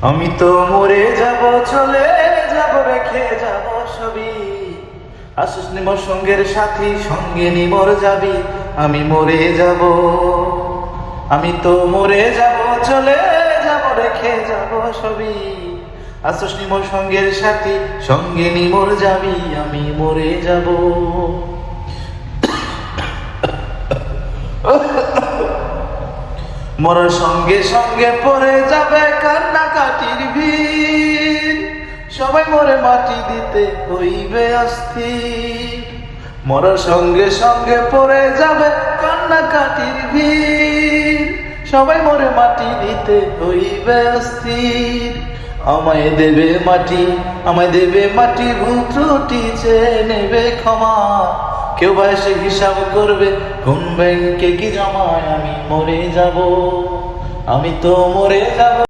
আমি তো মরে যাব, চলে যাব, রেখে যাব সবই। আসিস নি মোর সঙ্গের সাথী, সঙ্গে নি মোর যাবি। আমি মরে যাব, আমি তো মরে যাব, চলে যাব, রেখে যাব সবই। আসিস নি মোর সঙ্গের সাথী, সঙ্গে নি মোর যাবি। আমি মরে যাব। মরার সঙ্গে সঙ্গে পড়ে যাবে কান্নাকাটির ভিড়। সবাই মরে মাটি দিতে হইবে অস্থির। মরার সঙ্গে সঙ্গে পড়ে যাবে কান্নাকাটির ভিড়। সবাই মরে মাটি দিতে হইবে অস্থির। আমায় দেবে মাটি, আমায় দেবে মাটি, ভুল ত্রুটি চেয়ে নেবে ক্ষমা। কেউ বা এসে হিসাব করবে কোন ব্যাংকে কি জমায়। আমি মরে যাব, আমি তো মরে যাব।